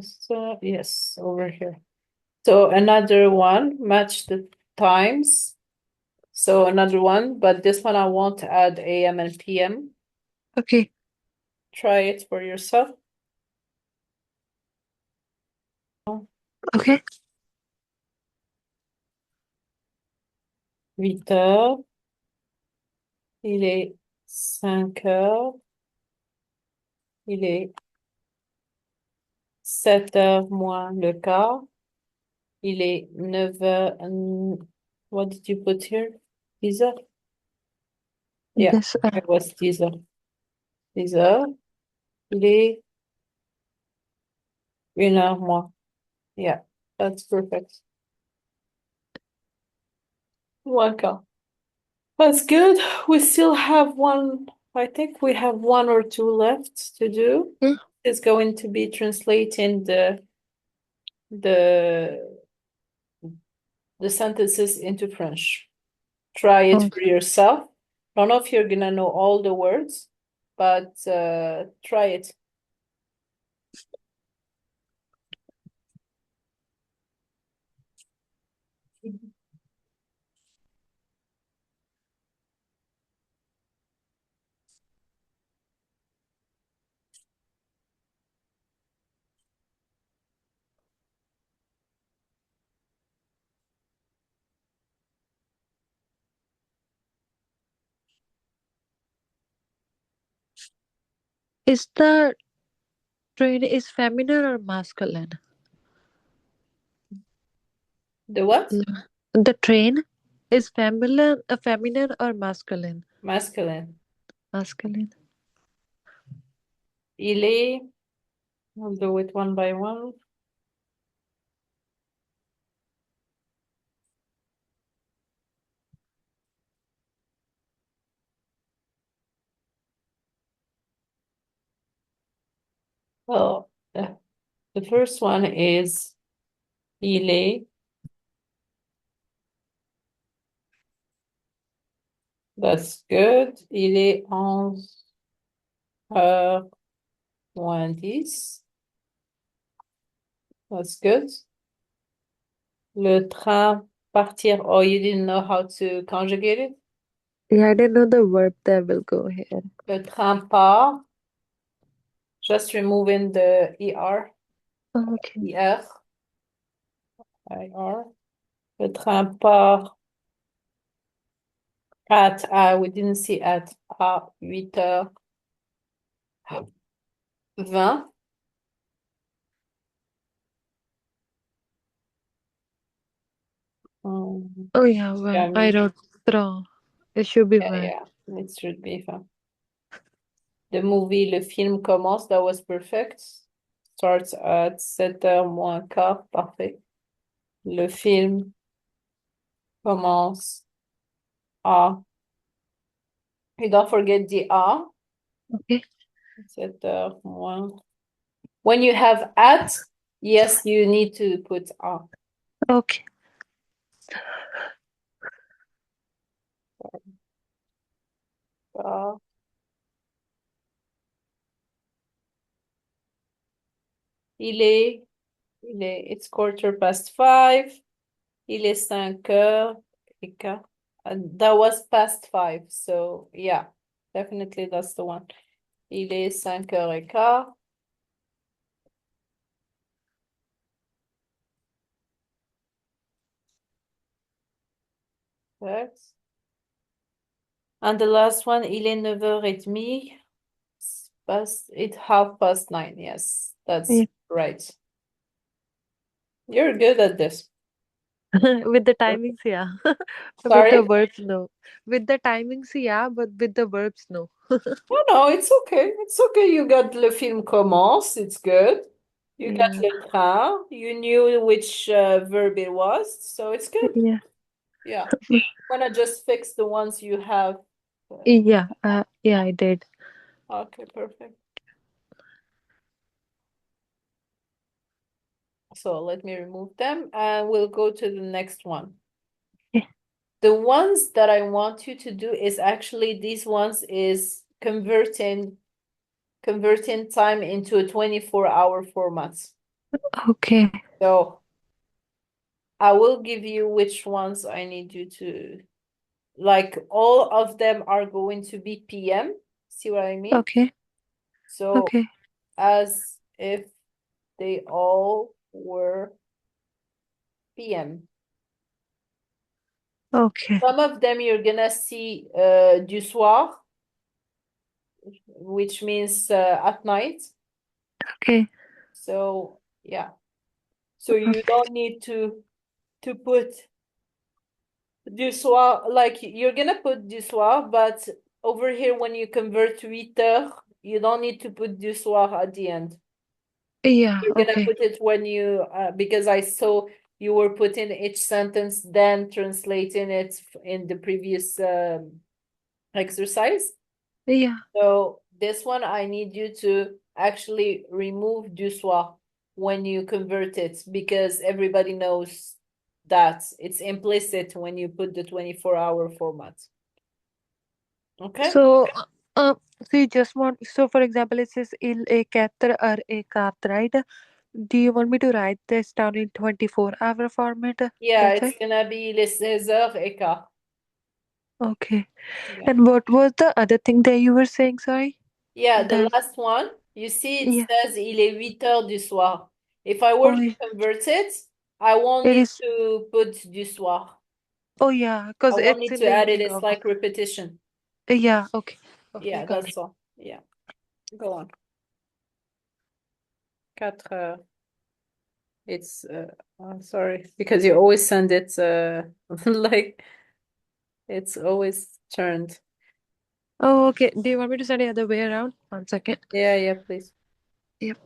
So, yes, over here. So another one, match the times. So another one, but this one I won't add AM and PM. Okay. Try it for yourself. Okay. 8 heures. Il est 5 heures. Il est 7 heures moins le quart. Il est 9 heures. What did you put here? 10 heures? Yeah, This it was 10 heures. 10 heures. Il est 1 heure moins. Yeah, that's perfect. Welcome. That's good. We still have one. I think we have one or two left to do. yeah. It's going to be translating the the sentences into French. Try it for Okay. yourself. I don't know if you're gonna know all the words, but try it. Is the train is feminine or masculine? The what? The train is feminine or masculine? Masculine. Masculine. Il est. I'll do it one by one. Well, the first one is il est. That's good. Il est 11 heures moins 10. That's good. Le train partir. Oh, you didn't know how to conjugate it? Yeah, I didn't know the verb that will go here. Le train part. Just removing the ER. Okay. IR. IR. Le train part at, we didn't see at 8 heures 20. Oh yeah, well, Yeah, I wrote wrong. It should be one. yeah, it should be fun. The movie, le film commence, that was perfect. Starts at 7 heures moins quart, parfait. Le film commence à, you don't forget the A, Okay. 7 heures moins. When you have at, yes, you need to put A. Okay. A. It's 5:15. Il est 5 heures et quart. And that was past 5, so yeah, definitely that's the one. Il est 5 heures et quart. Correct. And the last one, il est 9h30. It's 9:30. Yes, that's Yeah. right. You're good at this. With the timings, yeah. With the Sorry? verbs, no. With the timings, yeah, but with the verbs, no. No, it's okay. It's okay. You got le film commence. It's good. You got Yeah. le train. You knew which verb it was, so it's good. Yeah. Yeah. Wanna just fix the ones you have. Yeah. Yeah, I did. Okay, perfect. So let me remove them and we'll go to the next one. Yeah. The ones that I want you to do is actually these ones is converting time into a 24-hour format. Okay. So I will give you which ones I need you to, like, all of them are going to be PM. See what I mean? Okay. So Okay. as if they all were PM. Okay. Some of them you're gonna see du soir, which means at night. Okay. So yeah. So you Okay. don't need to put du soir, like you're gonna put du soir, but over here when you convert to 8 heures, you don't need to put du soir at the end. Yeah. You're gonna Okay. put it when you because I saw you were putting each sentence, then translating it in the previous exercise. Yeah. So this one, I need you to actually remove du soir when you convert it because everybody knows that it's implicit when you put the 24-hour format. Okay? So, uh, so you just want, so for example, it says il a quatre or a carte, right? Do you want me to write this down in 24-hour format? Yeah, That's it's it? gonna be les 16 heures et quart. Okay. Yeah. And what was the other thing that you were saying? Sorry. Yeah, the That, last one, you see it yeah. says il est 8 heures du soir. If I were Oh, to convert it, I won't it need is. to put du soir. Oh, yeah, I because won't it's need in to the add it. evening It's hour. like repetition. Yeah. Okay. Okay. Yeah, Got that's it. all. Yeah. Go on. 4 heures. It's I'm sorry because you always send it like it's always turned. Oh, okay. Do you want me to send it the other way around? 1 second. Yeah, yeah, please. Yep.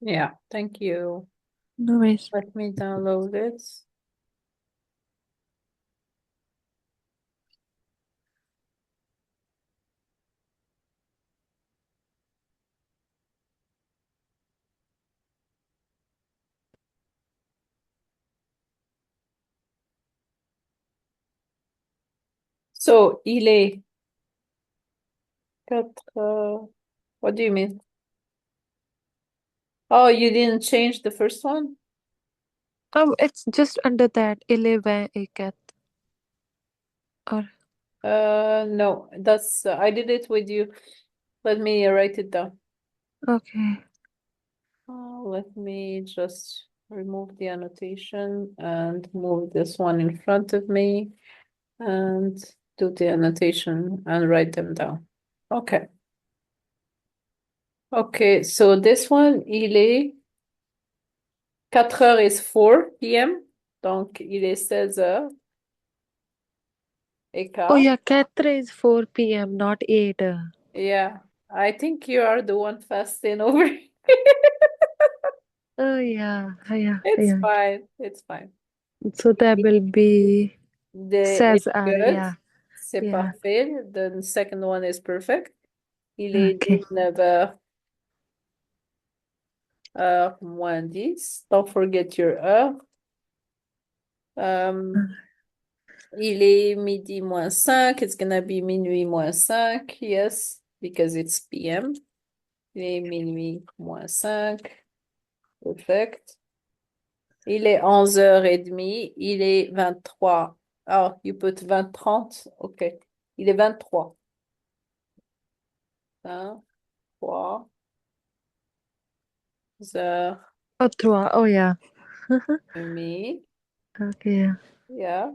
Yeah, thank you. No worries. Let me download it. So, il est 4 heures. What do you mean? Oh, you didn't change the first one? It's just under that. Il est 20 et 4. Or, No, that's I did it with you. Let me write it down. okay. Let me just remove the annotation and move this one in front of me and do the annotation and write them down. Okay. Okay, so this one, il est 4 heures is 4 p.m. Donc, il est 16 heures et Oh, quart. yeah. 4 is 4 p.m., not 8. Yeah, I think you are the one fasting over. Oh, yeah. Yeah. It's Yeah. fine. It's fine. So that will be It's says good. yeah. C'est Yeah. parfait. The second one is perfect. Il est Okay. 19 heures, heure moins 10. Don't forget your heure. Um, il est midi moins 5. It's gonna be minuit moins 5. Yes, because it's PM. Il est minuit moins 5. Perfect. Il est 11h30. Il est 23. Oh, you put 20:30. OK. Il est 23. 23 heures Oh, 3. Oh, yeah. et demie. Okay. Yeah. Yeah.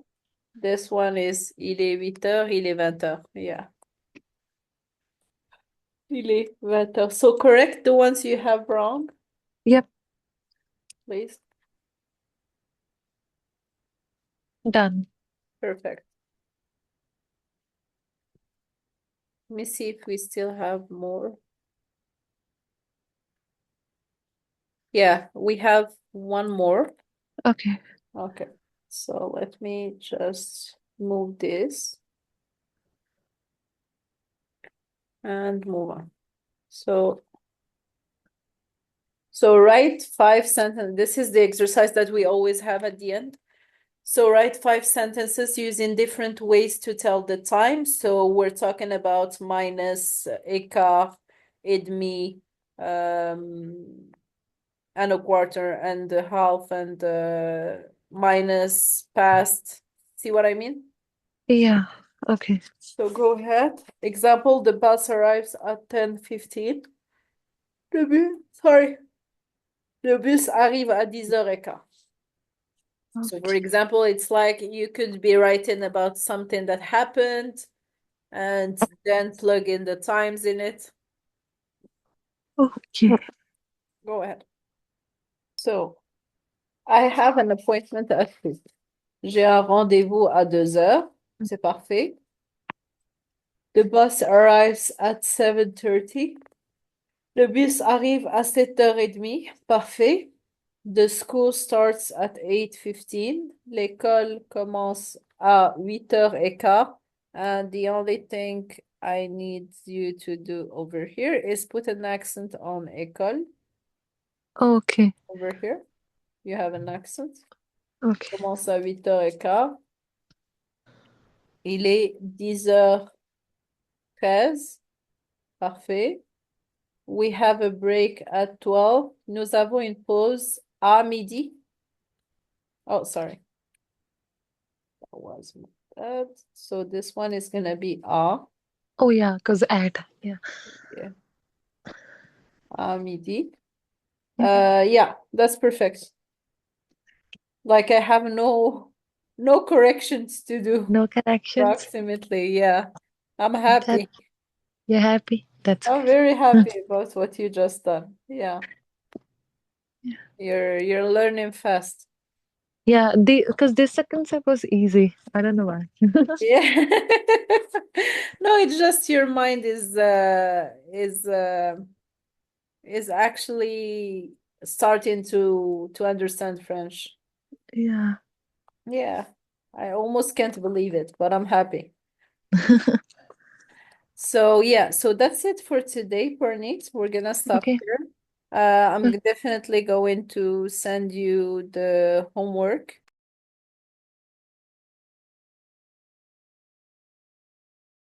This one is il est 8 heures, il est 20 heures. Yeah. Il est 20 heures. So correct the ones you have wrong, Yep. please. Done. Perfect. Let me see if we still have more. Yeah, we have one more. Okay. Okay. So let me just move this. and move on. So write 5 sentences. This is the exercise that we always have at the end. So write 5 sentences using different ways to tell the time. So we're talking about minus, écart, et demi, and a quarter, and a half, and minus, past. See what I mean? Yeah. Okay. So go ahead. Example, the bus arrives at 10:15. Sorry. Le bus arrive à 10h15. So for Okay. example, it's like you could be writing about something that happened and then plug in the times in it. Okay. Go ahead. So I have an appointment at 2. J'ai un rendez-vous à 2h. C'est parfait. The bus arrives at 7:30. Le bus arrive à 7h30. Parfait. The school starts at 8:15. L'école commence à 8h15. And the only thing I need you to do over here is put an accent on école. Okay. Over here, you have an accent. Okay. Commence à 8h15. Il est 10h13. Parfait. We have a break at 12. Nous avons une pause à midi. Oh, sorry. That was that. So this one is gonna be à. Oh yeah, because at. Yeah. Yeah. À midi. Yeah. Yeah, that's perfect. Like I have no corrections to do. No connections. Approximately, yeah. I'm That happy. you're happy. That's I'm good. very happy about what you just done. Yeah. Yeah. You're learning fast. Yeah. The because this second step was easy. I don't know why. Yeah. No, it's just your mind is actually starting to understand French. Yeah. Yeah. I almost can't believe it, but I'm happy. So yeah, so that's it for today, Pernit. We're gonna stop Okay. here. I'm definitely going to send you the homework